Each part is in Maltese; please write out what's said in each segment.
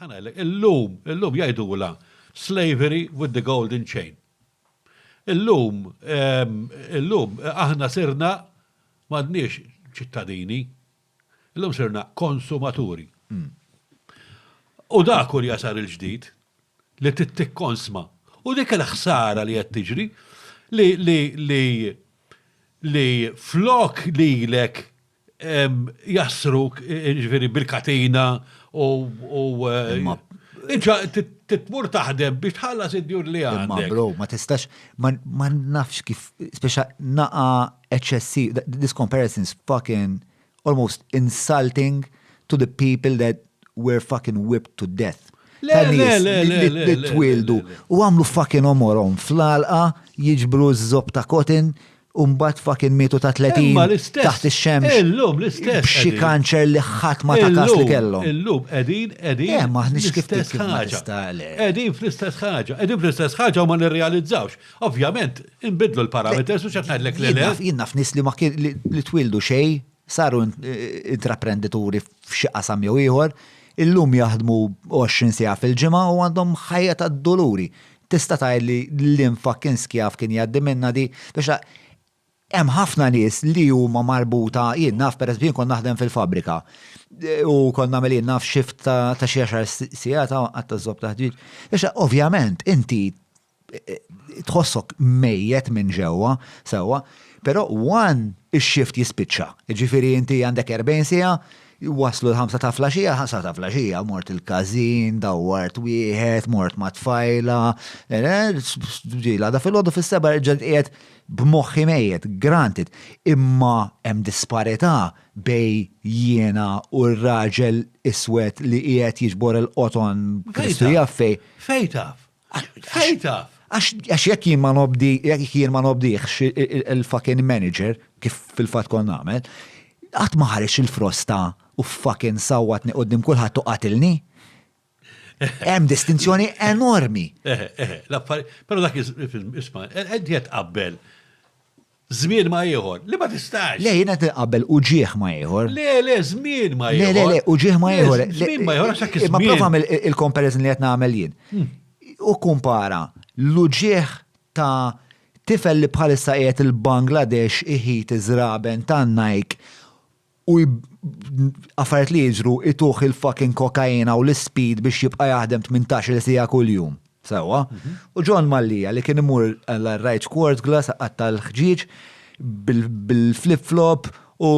ħanajlek, illum jgħidula slavery with the golden chain. Illum aħna sirna m'għadniex ċittadini, illum sirna konsumaturi. U dak hu jasar il-ġdid li tikkonsma. U dik il-ħsara li qed tiġri li flok lilek jasruk ġifieri bil-katina u titmur taħdem biex tħallas id-djur li għandek. Ma bro, ma tistax, ma nafx kif, speċa naqa HSC, this comparison is fucking almost insulting to the people that were fucking whipped to death. Li twildu. U għamlu fucking omorom fl-alqa, jiġbru z-zob ta' kotin, umbat fucking mitu ta' 30 taħt ix-xemx. Illum l-istess. B'xi kanċer li ħadd ma ta' kas li kellhom. Illum qegħdin maħniex kif l-istess ħaġa. Qegħdin fl-istess ħaġa u ma nirrealizzawx. Ovvjament, inbidlu l-parameters u x'qed ngħidlek li jien naf nies li ma kien li twildu xejn, saru intraprendituri f'xi qasam jew ieħor, illum jaħdmu 20 siegħa fil-ġimgħa u għandhom ħajja tad-doluri. Tista' tgħidli li fucking skjaf kien jgħaddi minna di biex hemm ħafna nies li huma marbuta, jien naf pereżempju kon naħdem fil-fabrika u konna nagħmel jien naf shift ta' xi 10 sigħat għatta żobb taħdiġ. Biex ovvjament inti tħossok mejjet minn ġewwa sewwa, però ix-shift jispiċċa. Jiġifieri inti għandek 40 siegħa, waslu l-5 ta' flaxija, 5 ta' flaxija, mort il-kazin, dawwart wieħed, mort ma' tfajla, ġila, da fil-ħodu fil-seba ġed qiegħed b'moħħi mejjed, granted, imma hemm disparità bej jiena u r-raġel iswed li qiegħed jiġbor il-qoton Kristu jaffej. Fejtaf. Għax jekk jien ma nobdiħx il-fucking manager, kif fil-fatt kon nagħmel, qatt ma ħareġ il-frosta u fucking sawwatni qudiem kulħadd toqatilni. Hemm distinzjoni enormi. Però dak isma' qed jitqabbel żmien ma ieħor, li ma tistax. Le jiena tinqabbel u ġieħ ma ieħor. Le, żmien ma ieħor. Le, u ġieħ ma ieħor. Żmien ma ieħor għax Ma prova il-comparison li qed nagħmel jien. U kumpara l-ġieħ ta' tifel li bħalissa qiegħed il-Bangladesh iħit iżraben ta' Nike u affarijiet li jiġru ituħ il-fucking kokaina u l-speed biex jibqa' jaħdem 18 siegħa kuljum. Sewa. U John Mallija li kien imur l-right quartz glass għatta l-ħġiġ bil-flip-flop u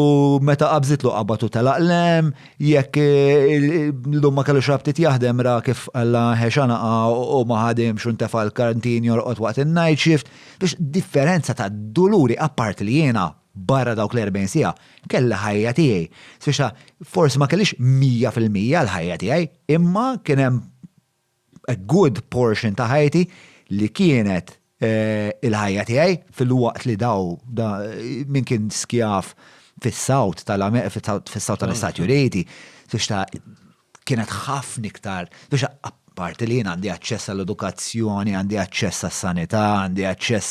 meta qabżitlu qabatu tal-aqlem, jekk l-dumma kellu xrabtit jaħdem ra kif għalla ħexanaqa u maħadim xuntefa l-karantin jorqot waqt il-night shift, biex differenza ta' doluri apart li jena barra dawk l-40 sija, kella ħajja tiegħi. Speċa, forsi ma kellix 100% l-ħajja tiegħi, imma kien hemm a good portion ta' ħajti li kienet il-ħajja tiegħi fil-waqt li min kien skjaf fis-Sawt tal-Istati Uniti, speċa kienet ħafna iktar, speċa apparti li jien għandi aċċess għall-edukazzjoni, għandi aċċess għas-sanità, għandi aċċess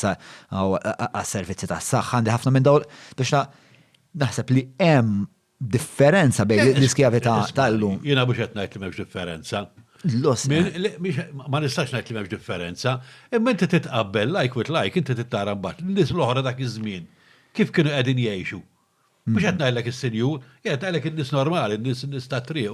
għas-servizzi tas-saħħa, għandi ħafna minn dawl biex naħseb li hemm differenza bejn l-iskjavi tal-lum. Jiena mhux qed ngħid li m'hemmx differenza. Ma nistax ngħid li m'hemmx differenza, imma inti titqabbel like with like, inti tittara mbagħad n-nies l-oħra dak iż-żmien kif kienu qegħdin jgħixu. Mhux qed ngħidlek is-senjur, qed ngħidlek in-nies normali, in-nies ta' triq.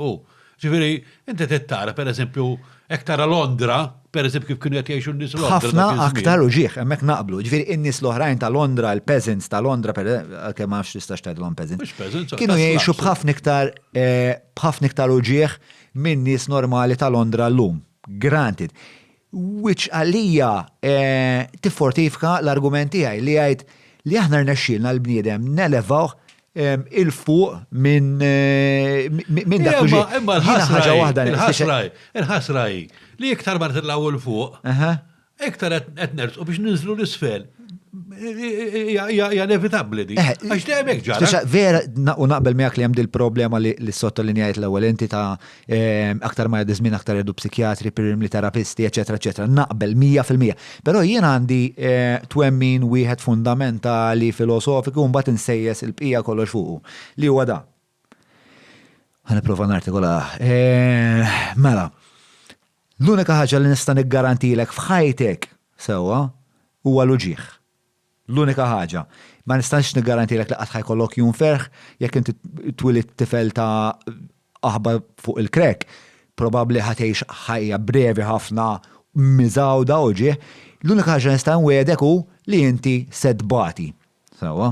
Ġifieri, inti tittara pereżempju hekk tara Londra, pereżempju kif kienu qed jgħixu n-nies Londra. Ħafna aktar u ġieħ, hemmhekk naqblu. Ġifieri in-nies l-oħrajn ta' Londra, il-peasants ta' Londra, kemm ma nafx tistax tgħidilhom peasants. Mhux peasants. Kienu jgħixu b'ħafna iktar u ġieħ minn nies normali ta' Londra llum. Granted. Which għalija tiffortifika l-argumenti tiegħi li jgħid li aħna rnexxielna l-bniedem nelevawh il-fuq minn dak uġi. Imma il-ħasra li iktar ma titlgħu l-fuq, iktar qed nersqu biex ninżlu l-isfel. Ja inevitabbli di. Għax dejjem hekk ġara. Vera u naqbel miegħek li hemm dil-problema li sottolinjajt l-ewwel inti ta' aktar ma jgħaddi żmien aktar jgħidu psikjatri, li terapisti, eċetera, eċetera. Naqbel 100%. Però jien għandi twemmin wieħed fundamentali filosofiku u mbagħad insejjes il-bqija kollox fuqu. Li huwa da. Ħanipprova nartikola. Mela. L-unika ħaġa li nista' niggarantilek f'ħajtek sewwa huwa l-uġieħ. L-unika ħaġa. Ma nistax niggarantilek li qatt ħajkollok jum ferħ jekk inti twilid tifel ta' aħba fuq il-krek, probabbli ħatgħix ħajja brevi ħafna miżawda uġieħ. L-unika ħaġa nista' nwiedek hu li inti se tbati. Sewwa.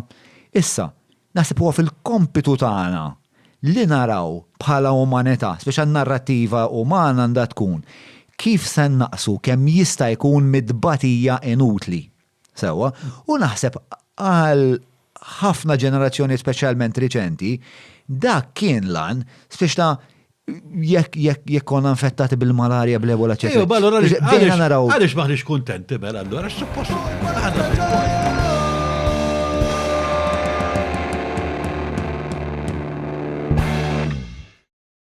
Issa, naħseb huwa fil-kompitu tagħna li naraw bħala umanità, speċa narrattiva umana għandha tkun kif se naqsu kemm jista' jkun mid-batija inutli. Sewwa, u naħseb għal ħafna ġenerazzjoni speċjalment riċenti, dak kien lan speċa jekk konna infettati bil-malarja bl-ebola ċetra. Għaliex maħniex kuntenti mela allura suppost għandna